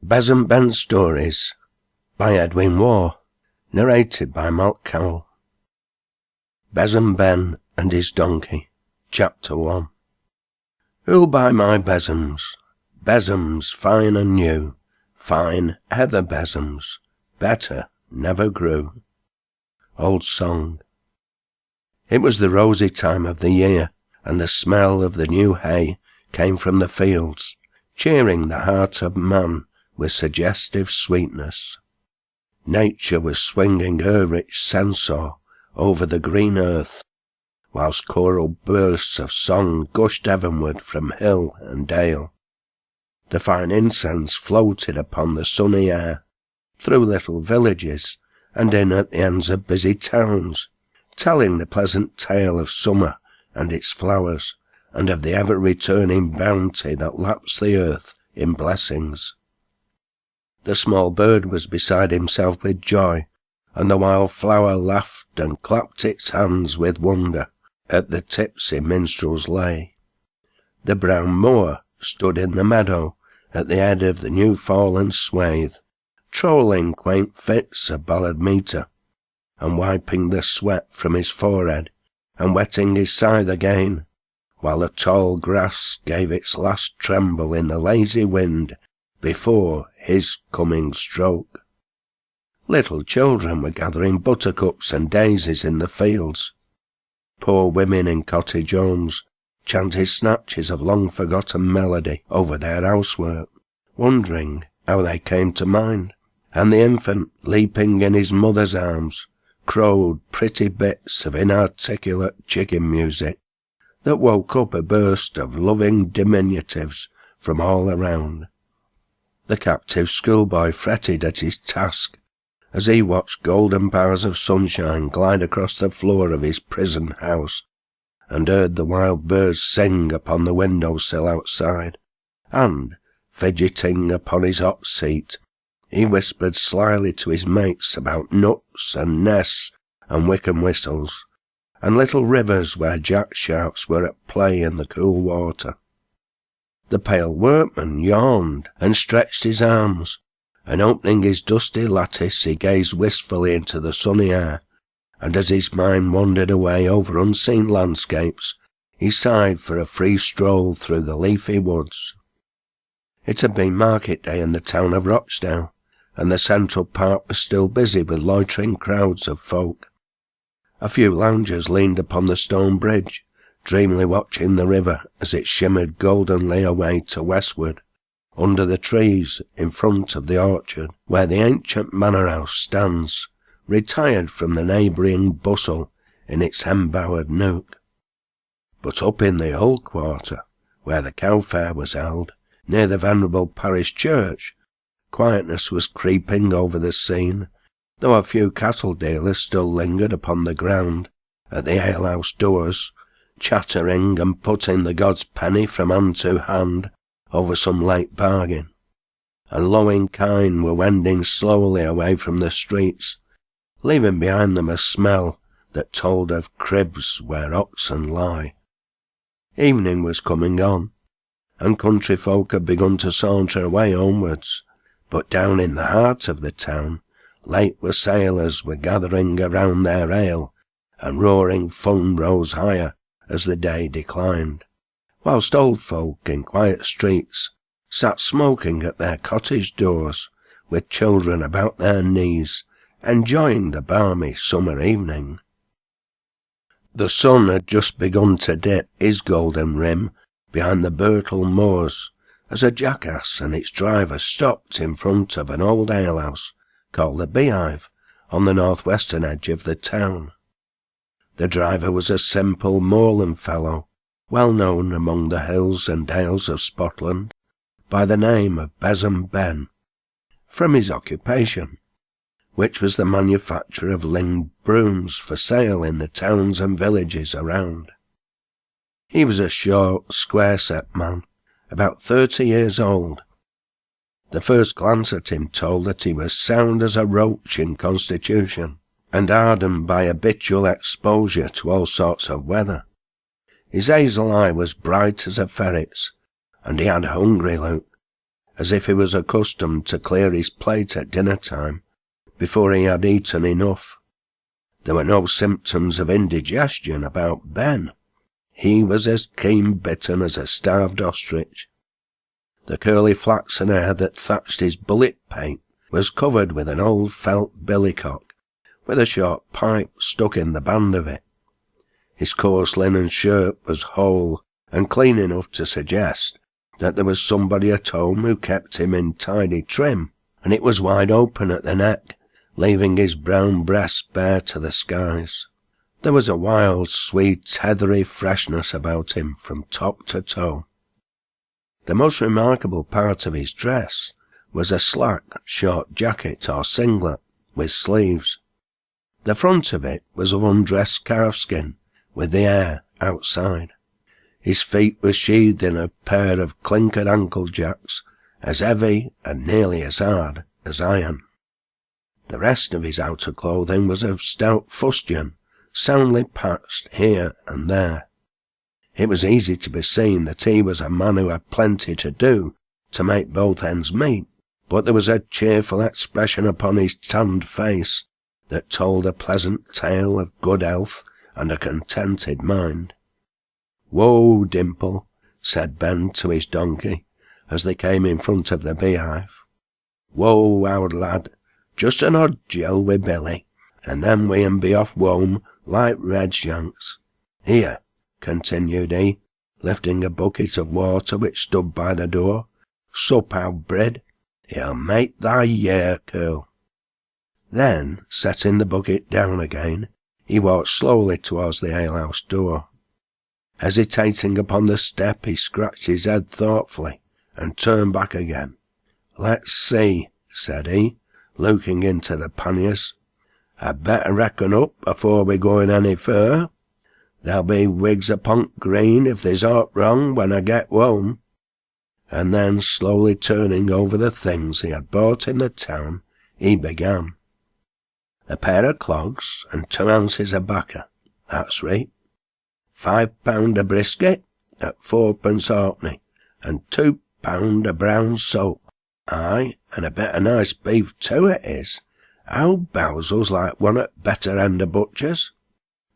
Besom Ben Stories by Edwin Waugh, narrated by Malc Cowle. Besom Ben and his Donkey, Chapter 1. Who'll buy my besoms? Besoms fine and new, fine heather besoms, better never grew. Old Song. It was the rosy time of the year, and the smell of the new hay came from the fields, cheering the heart of man with suggestive sweetness. Nature was swinging her rich censer over the green earth, whilst choral bursts of song gushed heavenward from hill and dale. The fine incense floated upon the sunny air, through little villages and in at the ends of busy towns, telling the pleasant tale of summer and its flowers, and of the ever-returning bounty that laps the earth in blessings. The small bird was beside himself with joy, and the wild flower laughed and clapped its hands with wonder at the tipsy minstrel's lay. The brown moor stood in the meadow at the head of the new-fallen swathe, trolling quaint fits of ballad metre, and wiping the sweat from his forehead, and wetting his scythe again, while the tall grass gave its last tremble in the lazy wind before his coming stroke. Little children were gathering buttercups and daisies in the fields. Poor women in cottage homes chanted snatches of long-forgotten melody over their housework, wondering how they came to mind, and the infant, leaping in his mother's arms, crowed pretty bits of inarticulate chicken music that woke up a burst of loving diminutives from all around. The captive schoolboy fretted at his task as he watched golden bars of sunshine glide across the floor of his prison house, and heard the wild birds sing upon the window-sill outside, and, fidgeting upon his hot seat, he whispered slyly to his mates about nuts and nests and wicken whistles, and little rivers where jack-sharks were at play in the cool water. The pale workman yawned and stretched his arms, and opening his dusty lattice he gazed wistfully into the sunny air, and as his mind wandered away over unseen landscapes, he sighed for a free stroll through the leafy woods. It had been market day in the town of Rochdale, and the central park was still busy with loitering crowds of folk. A few loungers leaned upon the stone bridge, dreamily watching the river as it shimmered goldenly away to westward, under the trees in front of the orchard, where the ancient manor-house stands, retired from the neighbouring bustle in its hem-bowered nook. But up in the old quarter, where the cow fair was held, near the venerable parish church, quietness was creeping over the scene, though a few cattle dealers still lingered upon the ground at the alehouse doors, chattering and putting the god's penny from hand to hand over some late bargain, and lowing kine were wending slowly away from the streets, leaving behind them a smell that told of cribs where oxen lie. Evening was coming on, and country folk had begun to saunter away homewards, but down in the heart of the town, late wassailers were gathering around their ale, and roaring fun rose higher as the day declined, whilst old folk in quiet streets sat smoking at their cottage doors, with children about their knees, enjoying the balmy summer evening. The sun had just begun to dip his golden rim behind the Birtle moors, as a jackass and its driver stopped in front of an old alehouse called the Beehive on the northwestern edge of the town. The driver was a simple moorland fellow, well known among the hills and dales of Scotland by the name of Besom Ben, from his occupation, which was the manufacture of linged brooms for sale in the towns and villages around. He was a short, square-set man, about 30 years old. The first glance at him told that he was sound as a roach in constitution, and hardened by habitual exposure to all sorts of weather. His hazel eye was bright as a ferret's, and he had a hungry look, as if he was accustomed to clear his plate at dinner time before he had eaten enough. There were no symptoms of indigestion about Ben. He was as keen-bitten as a starved ostrich. The curly flaxen hair that thatched his bullet pate was covered with an old felt billycock, with a short pipe stuck in the band of it. His coarse linen shirt was whole and clean enough to suggest that there was somebody at home who kept him in tidy trim, and it was wide open at the neck, leaving his brown breast bare to the skies. There was a wild, sweet, heathery freshness about him from top to toe. The most remarkable part of his dress was a slack, short jacket or singlet with sleeves. The front of it was of undressed calfskin, with the hair outside. His feet were sheathed in a pair of clinkered ankle jacks, as heavy and nearly as hard as iron. The rest of his outer clothing was of stout fustian, soundly patched here and there. It was easy to be seen that he was a man who had plenty to do to make both ends meet, but there was a cheerful expression upon his tanned face that told a pleasant tale of good health and a contented mind. "Whoa, Dimple," said Ben to his donkey, as they came in front of the beehive. "Whoa, owd lad, just an odd gel with Billy, and then we and be off home like red shanks. Here," continued he, lifting a bucket of water which stood by the door, "sup, owd bread, it'll make thy year curl." Then, setting the bucket down again, he walked slowly towards the alehouse door. Hesitating upon the step, he scratched his head thoughtfully, and turned back again. "Let's see," said he, looking into the panniers. "I'd better reckon up afore we goin any further. There'll be wigs upon green if there's aught wrong when I get home." And then, slowly turning over the things he had bought in the town, he began. "A pair of clogs and 2 ounces of bacca, that's right. £5 of brisket at 4pence halfpenny, and £2 of brown soap. Aye, and a bit of nice beef too it is. Owd Bowser's like one at better end of butcher's.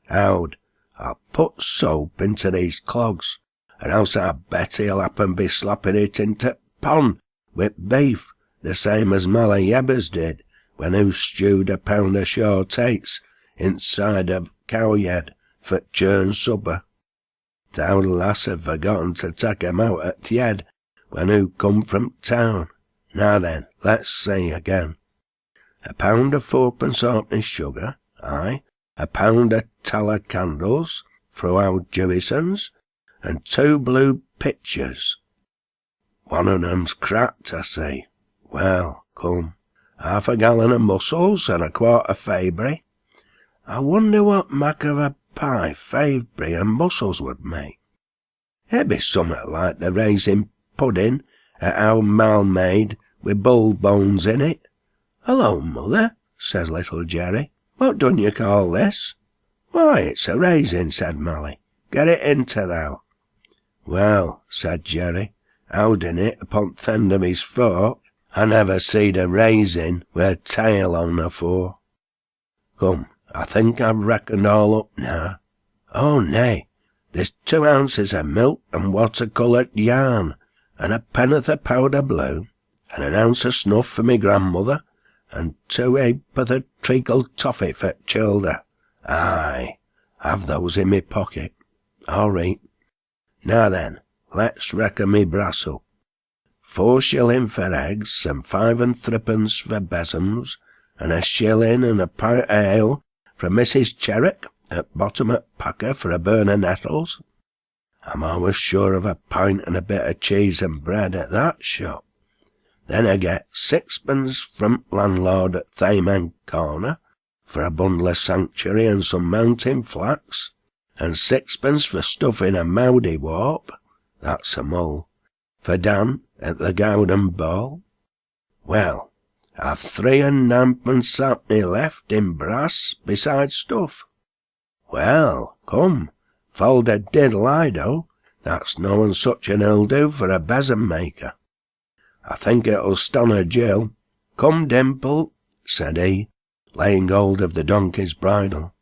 Owd, I'll put soap into these clogs, or else I bet he'll happen be slapping it into pon with beef, the same as Mally Yebbers did when who stewed a pound of short eights inside of cow yed for churn supper. The old lass had forgotten to take 'em out at the head when who come from town. Now then, let's see again. A pound of 4pence halfpenny sugar, aye, a pound of tallow candles, fro old Jewison's, and 2 blue pitchers. One of 'em's cracked, I see. Well, come, 1/2 gallon of mussels and a quart of Fabry. I wonder what mack of a pie Fabry and mussels would make. It'd be summat like the raisin pudding at our Mal made with bull bones in it. Hello, mother, says little Jerry. What dun you call this? Why, it's a raisin, said Mally. Get it into thou. Well, said Jerry, holding it upon th' end of his fork, I never seed a raisin with a tail on afore. Come, I think I've reckoned all up now. Oh, nay, there's 2 ounces of milk and water-coloured yarn, and a penn'orth of powder blue, and an ounce of snuff for me grandmother, and 2 ha'porth of treacle toffee for childer. Aye, I've those in me pocket. All right. Now then, let's reckon me brass up. 4 shilling for eggs, and 5 and 3pence for besoms, and a shilling and a pint of ale from Mrs. Cherrick at bottom at Packer for a burn of nettles. I'm always sure of a pint and a bit of cheese and bread at that shop. Then I get 6pence from landlord at Thaymen Corner for a bundle of sanctuary and some mountain flax, and 6pence for stuffing a mowdy warp, that's a mole, for Dan at the Gowden Ball. Well, I've 3 and 9pence halfpenny left in brass besides stuff. Well, come, fold a diddle I do, that's no such an ill do for a besom maker. I think it'll ston her, Jill. Come, Dimple, said he, laying hold of the donkey's bridle.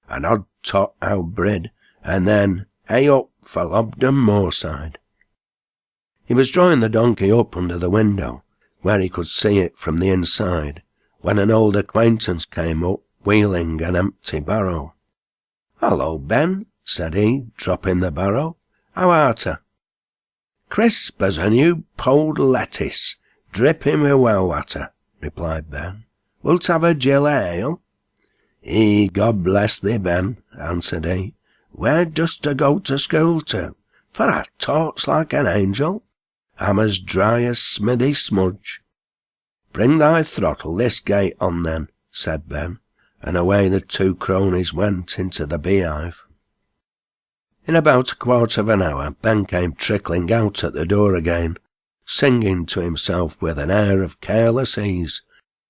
An odd tot out brid, and then, hey up for Lobden Moorside. He was drawing the donkey up under the window, where he could see it from the inside, when an old acquaintance came up, wheeling an empty barrow. "Hallo, Ben," said he, dropping the barrow. "How art her?" "Crisp as a new polled lettuce, dripping with well water," replied Ben. "Wilt have a gill ale?" God bless thee, Ben," answered he. "Where dost go to school to? For I talks like an angel. I'm as dry as smithy smudge." "Bring thy throttle this gate on then," said Ben, and away the two cronies went into the beehive. In about a quarter of an hour, Ben came trickling out at the door again, singing to himself with an air of careless ease,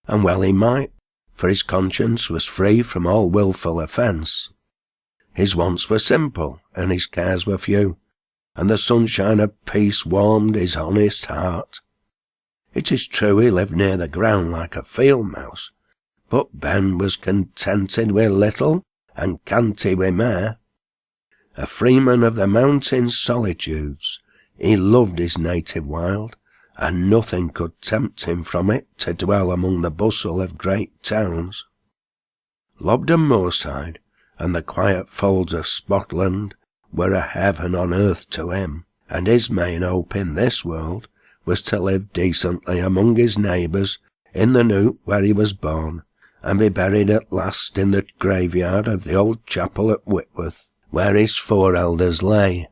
and well he might, for his conscience was free from all wilful offence. His wants were simple, and his cares were few, and the sunshine of peace warmed his honest heart. It is true he lived near the ground like a field mouse, but Ben was contented with little and canty with mair. A freeman of the mountain solitudes, he loved his native wild, and nothing could tempt him from it to dwell among the bustle of great towns. Lobden Moorside and the quiet folds of Scotland were a heaven on earth to him, and his main hope in this world was to live decently among his neighbours in the nook where he was born, and be buried at last in the graveyard of the old chapel at Whitworth, where his four elders lay.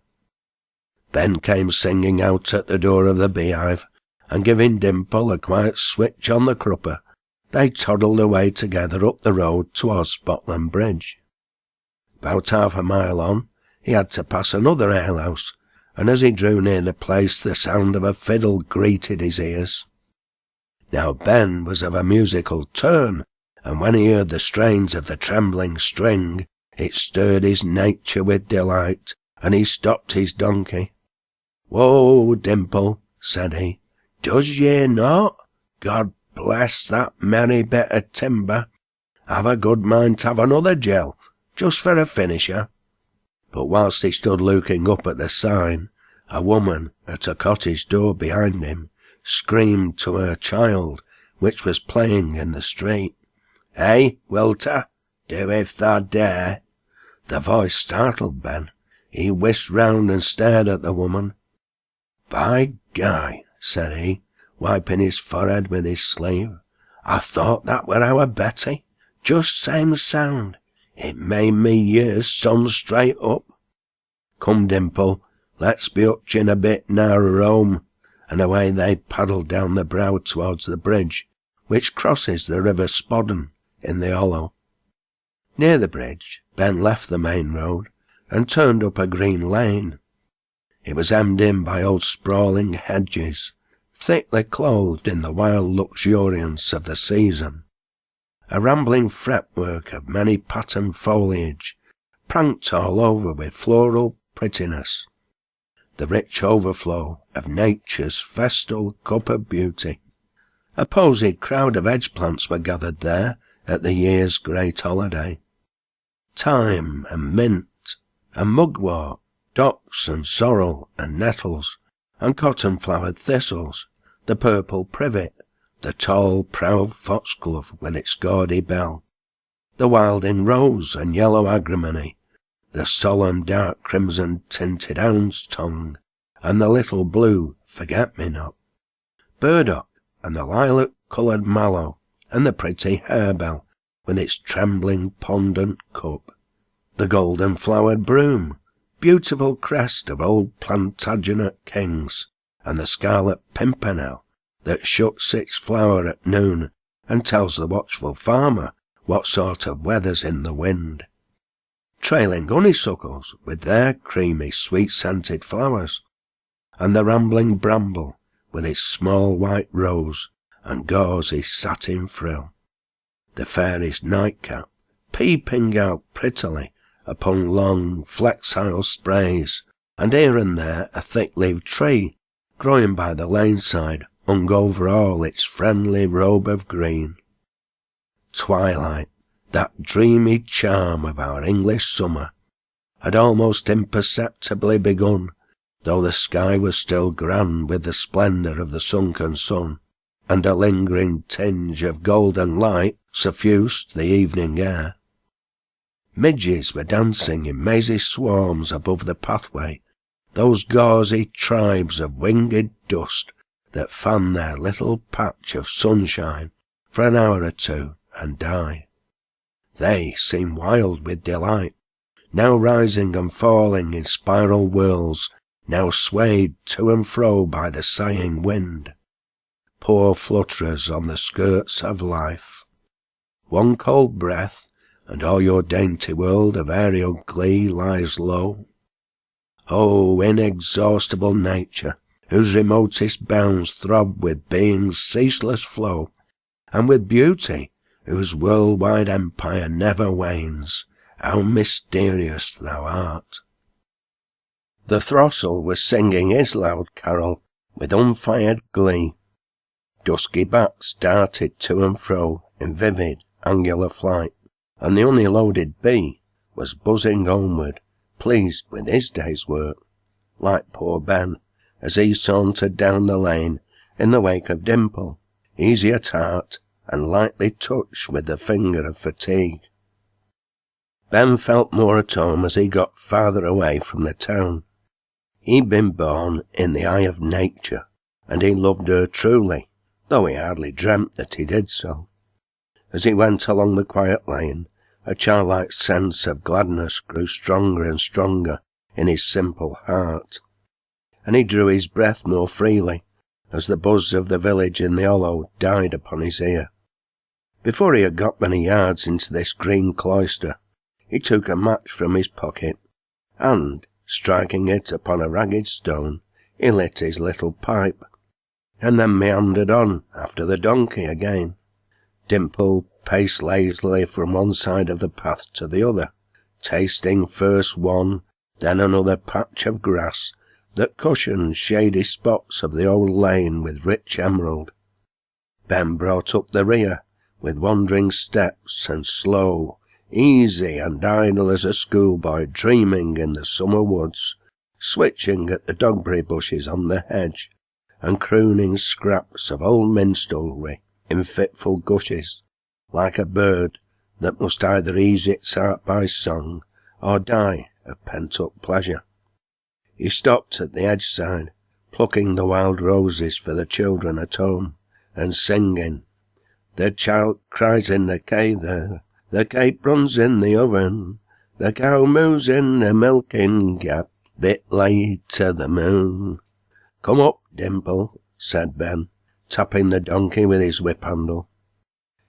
Ben came singing out at the door of the beehive, and giving Dimple a quiet switch on the crupper, they toddled away together up the road towards Spotland Bridge. About half a mile on, he had to pass another alehouse, and as he drew near the place the sound of a fiddle greeted his ears. Now Ben was of a musical turn, and when he heard the strains of the trembling string, it stirred his nature with delight, and he stopped his donkey. "Whoa, Dimple," said he, "does ye not? God bless that merry bit of timber. I've a good mind to have another gel, just for a finisher." But whilst he stood looking up at the sign, a woman at a cottage door behind him screamed to her child, which was playing in the street, "Hey, Wilter, do if thou dare." The voice startled Ben. He whisked round and stared at the woman. "By Guy," said he, wiping his forehead with his sleeve, "I thought that were our Betty. Just same sound. It made me years stand straight up. Come, Dimple, let's be hutching a bit nearer home." And away they paddled down the brow towards the bridge, which crosses the river Spodden in the hollow. Near the bridge, Ben left the main road and turned up a green lane. It was hemmed in by old sprawling hedges, thickly clothed in the wild luxuriance of the season. A rambling fretwork of many patterned foliage, pranked all over with floral prettiness, the rich overflow of nature's festal cup of beauty. A posied crowd of edge plants were gathered there at the year's great holiday. Thyme and mint and mugwort, docks and sorrel and nettles, and cotton-flowered thistles, the purple privet, the tall proud foxglove with its gaudy bell, the wilding rose and yellow agrimony, the solemn dark crimson tinted hound's tongue, and the little blue forget-me-not, burdock and the lilac-coloured mallow, and the pretty harebell with its trembling pendant cup, the golden-flowered broom, beautiful crest of old Plantagenet kings, and the scarlet pimpernel that shuts its flower at noon and tells the watchful farmer what sort of weather's in the wind. Trailing honeysuckles with their creamy sweet-scented flowers, and the rambling bramble with its small white rose and gauzy satin frill, the fairy's nightcap peeping out prettily upon long flexile sprays, and here and there a thick-leaved tree growing by the lane-side hung over all its friendly robe of green. Twilight, that dreamy charm of our English summer, had almost imperceptibly begun, though the sky was still grand with the splendour of the sunken sun, and a lingering tinge of golden light suffused the evening air. Midges were dancing in mazy swarms above the pathway, those gauzy tribes of winged dust that fan their little patch of sunshine for an hour or two and die. They seem wild with delight, now rising and falling in spiral whirls, now swayed to and fro by the sighing wind. Poor flutterers on the skirts of life. One cold breath, and all your dainty world of aerial glee lies low. O inexhaustible nature, whose remotest bounds throb with being's ceaseless flow, and with beauty, whose world-wide empire never wanes, how mysterious thou art. The throstle was singing his loud carol with unfired glee. Dusky bats darted to and fro in vivid, angular flight, and the unloaded bee was buzzing homeward, pleased with his day's work, like poor Ben, as he sauntered down the lane in the wake of Dimple, easy at heart and lightly touched with the finger of fatigue. Ben felt more at home as he got farther away from the town. He'd been born in the eye of nature, and he loved her truly, though he hardly dreamt that he did so. As he went along the quiet lane, a childlike sense of gladness grew stronger and stronger in his simple heart, and he drew his breath more freely as the buzz of the village in the hollow died upon his ear. Before he had got many yards into this green cloister, he took a match from his pocket, and, striking it upon a ragged stone, he lit his little pipe, and then meandered on after the donkey again. Dimple paced lazily from one side of the path to the other, tasting first one, then another patch of grass that cushioned shady spots of the old lane with rich emerald. Ben brought up the rear, with wandering steps and slow, easy and idle as a schoolboy dreaming in the summer woods, switching at the dogberry bushes on the hedge, and crooning scraps of old minstrelsy in fitful gushes, like a bird that must either ease its heart by song or die of pent-up pleasure. He stopped at the edge side, plucking the wild roses for the children at home, and singing, "The child cries in the cave there, the cake runs in the oven, the cow moves in the milking gap, bit late to the moon." "Come up, Dimple," said Ben, tapping the donkey with his whip-handle.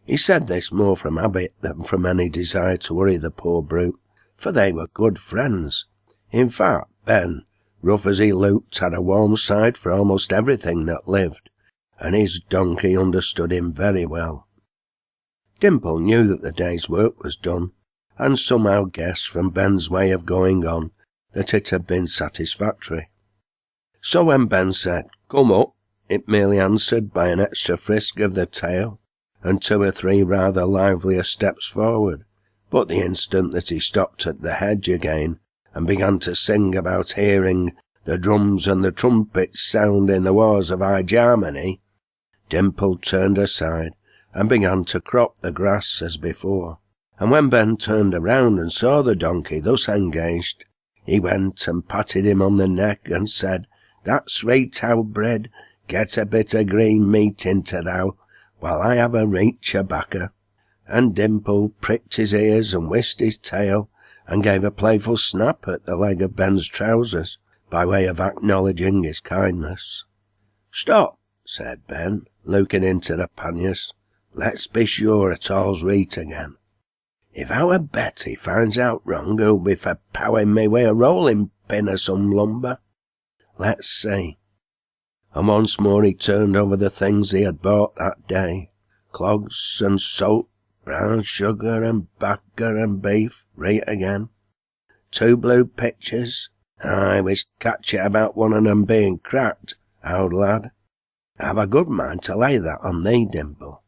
He said this more from habit than from any desire to worry the poor brute, for they were good friends. In fact, Ben, rough as he looked, had a warm side for almost everything that lived, and his donkey understood him very well. Dimple knew that the day's work was done, and somehow guessed from Ben's way of going on that it had been satisfactory. So when Ben said, "Come up," it merely answered by an extra frisk of the tail, and 2 or 3 rather livelier steps forward. But the instant that he stopped at the hedge again, and began to sing about hearing the drums and the trumpets sound in the wars of High Germany, Dimple turned aside and began to crop the grass as before. And when Ben turned around and saw the donkey thus engaged, he went and patted him on the neck and said, "That's right, Howbred, get a bit of green meat into thou, while I have a reach of bacca." And Dimple pricked his ears and whisked his tail, and gave a playful snap at the leg of Ben's trousers, by way of acknowledging his kindness. "Stop," said Ben, looking into the panniers. "Let's be sure it all's right again. If our Betty finds out wrong, who'll be for powering me with a rolling pin or some lumber? Let's see." And once more he turned over the things he had bought that day. Clogs and soap, brown sugar and bacca and beef, right again. 2 blue pictures. I was catchy about one of them being cracked, old lad. I've a good mind to lay that on thee, Dimple.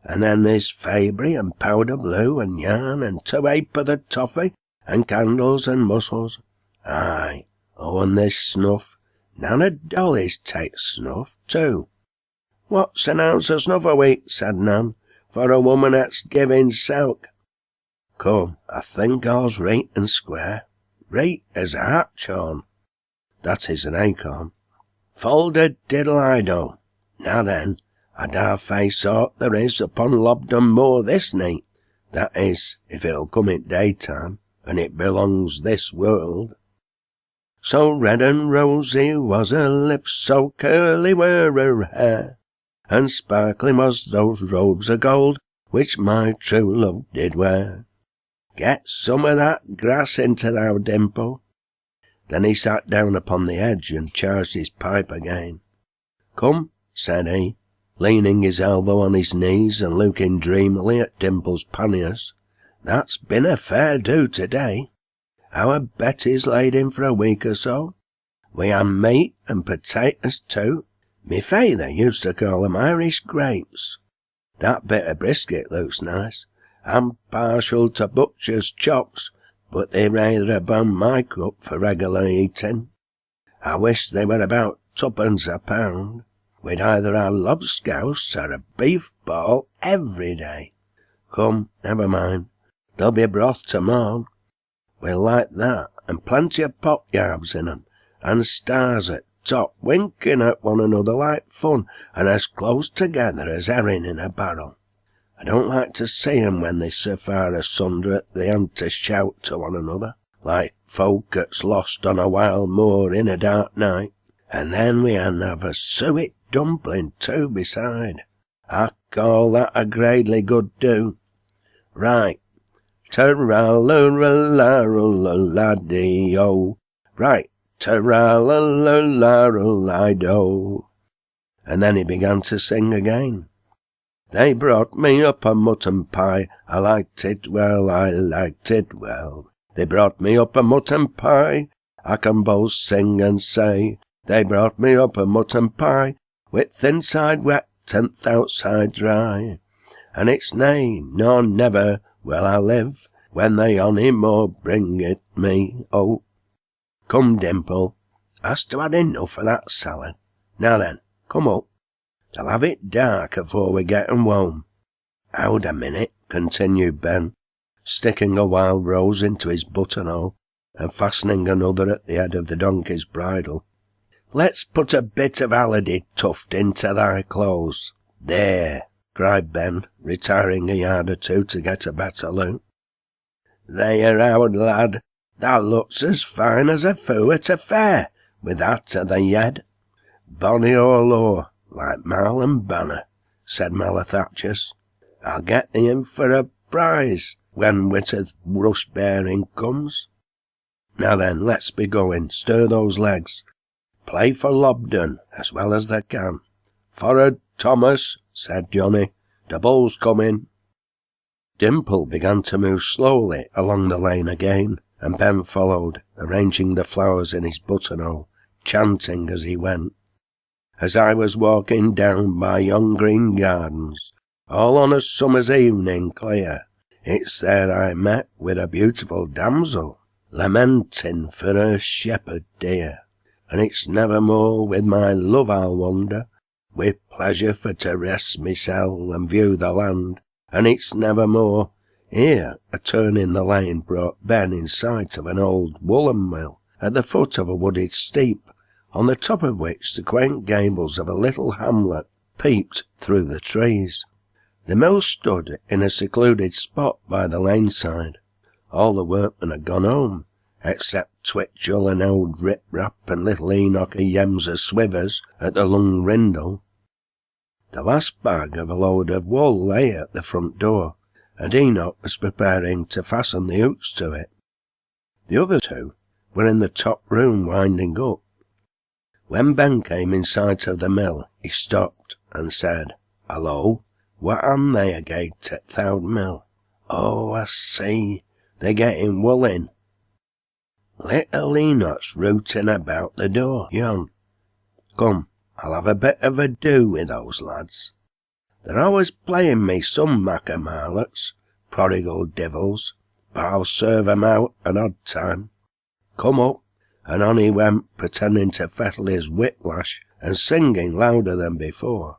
And then there's Fabry and powder blue and yarn and 2 ha'porth of toffee and candles and mussels. Aye, oh, and there's snuff. None of Dolly's takes snuff, too. What's an ounce of snuff a week, said Nan, for a woman that's giving silk? Come, I think all's right and square. Right as a hartshorn. That is an acorn. Folded diddle-I-do. Now then, a dar-face aught there is upon Lobden Moor this night. That is, if it'll come in daytime, and it belongs this world. So red and rosy was her lips, so curly were her hair, and sparkling was those robes of gold, which my true love did wear. Get some of that grass into thou, Dimple. Then he sat down upon the edge and charged his pipe again. Come, said he, leaning his elbow on his knees and looking dreamily at Dimple's panniers. That's been a fair do to-day. Our Betty's laid in for a week or so. We had meat and potatoes too. Me feyther used to call 'em Irish grapes. That bit of brisket looks nice. I'm partial to butcher's chops, but they rather above my cup for regular eating. I wish they were about 2pence a pound. We'd either have lobscouse or a beef ball every day. Come, never mind. There'll be broth tomorrow. We'll like that, and plenty of pot yarbs in 'em, and stars at top, winking at one another like fun, and as close together as herring in a barrel. I don't like to see 'em when they're so far asunder at they han to shout to one another, like folk that's lost on a wild moor in a dark night. And then we han have a suet dumpling too beside. I call that a gradely good do. Right. Ta-ra-la-la-la-la-la-dee-o. Right. Ta-ra-la-la-la-la-la-do. And then he began to sing again. They brought me up a mutton pie, I liked it well, I liked it well. They brought me up a mutton pie, I can both sing and say. They brought me up a mutton pie, with inside wet and outside dry. And it's nay, nor never will I live, when they ony more bring it me, oh. Come, Dimple, hast to had enough of that salad. Now then, come up. They'll have it dark afore we get 'em home. Howd a minute, continued Ben, sticking a wild rose into his buttonhole and fastening another at the head of the donkey's bridle. Let's put a bit of holiday tuft into thy clothes. There, cried Ben, retiring a yard or two to get a better look. There, Howd, lad, thou looks as fine as a foo at a fair, with that to thy head. Bonny all o'er, like Marl and Banner, said Malathatchus. I'll get thee in for a prize when Witteth rush bearing comes. Now then, let's be going. Stir those legs. Play for Lobden as well as they can. For'ard, Thomas, said Johnny. The bull's coming. Dimple began to move slowly along the lane again, and Ben followed, arranging the flowers in his buttonhole, chanting as he went. As I was walking down by yon green gardens, all on a summer's evening clear, it's there I met with a beautiful damsel, lamenting for her shepherd dear. And it's nevermore with my love I'll wander, with pleasure for to rest mysel and view the land. And it's nevermore. Here, a turn in the lane brought Ben in sight of an old woollen mill, at the foot of a wooded steep, on the top of which the quaint gables of a little hamlet peeped through the trees. The mill stood in a secluded spot by the lane side. All the workmen had gone home, except Twitchell and old Rip Rap and little Enoch of Yemser Swivers at the Lung Rindle. The last bag of a load of wool lay at the front door, and Enoch was preparing to fasten the hooks to it. The other two were in the top room winding up. When Ben came in sight of the mill, he stopped and said, "Hallo, what am they agate at Thowd Mill? Oh, I see, they're getting wool in. Little Enoch's rooting about the door, yon. Come, I'll have a bit of a do with those lads. They're always playing me some macamarlocks, prodigal divils, but I'll serve 'em out an odd time. Come up, and on he went, pretending to fettle his whiplash and singing louder than before.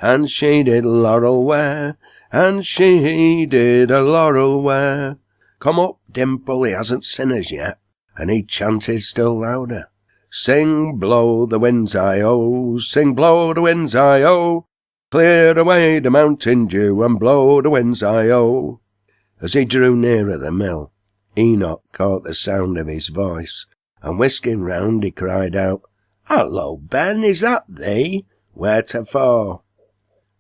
And she did laurel wear, and she did a laurel wear. Come up, Dimple, he hasn't seen us yet, and he chanted still louder. Sing, blow the winds, I-oh, sing, blow the winds, I-oh, clear away the mountain dew, and blow the winds, I-oh. As he drew nearer the mill, Enoch caught the sound of his voice, and whisking round he cried out, "Hallo, Ben, is that thee? Where to for?"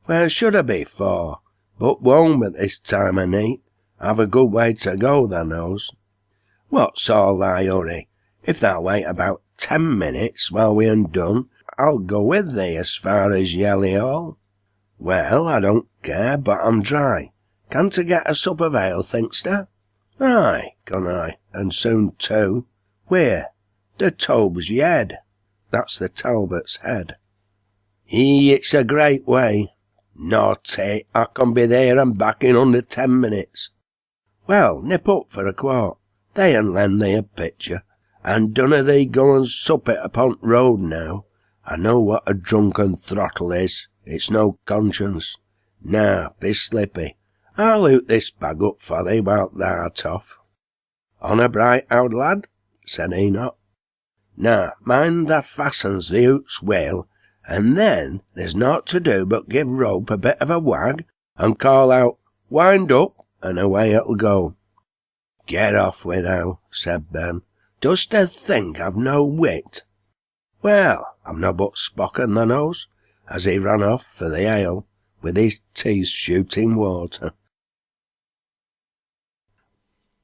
"Where should I be for? But home at this time o' night. I've a good way to go, thou knows." "What's all thy hurry? If thou wait about 10 minutes while we are done, I'll go with thee as far as Yelly Hall." "Well, I don't care, but I'm dry. Can't I get a sup of ale, think'st? "Aye, can I, and soon too." "Where?" "The Tobe's Yed." "That's the Talbot's Head." "It's a great way." "Naughty, I can be there and back in under 10 minutes. "Well, nip up for a quart. They and lend thee a pitcher. And dunna thee go and sup it upon road now. I know what a drunken throttle is. It's no conscience. Now, be slippy. I'll hoot this bag up for thee while thou'rt off." "Honour bright, owd lad," said Enoch. "Now, mind tha fastens the hoots well, and then there's naught to do but give rope a bit of a wag, and call out, 'Wind up,' and away it'll go." "Get off with thou," said Ben. "Dost thou think I've no wit?" "Well, I'm no but spoken, thou knows," as he ran off for the ale, with his teeth shooting water.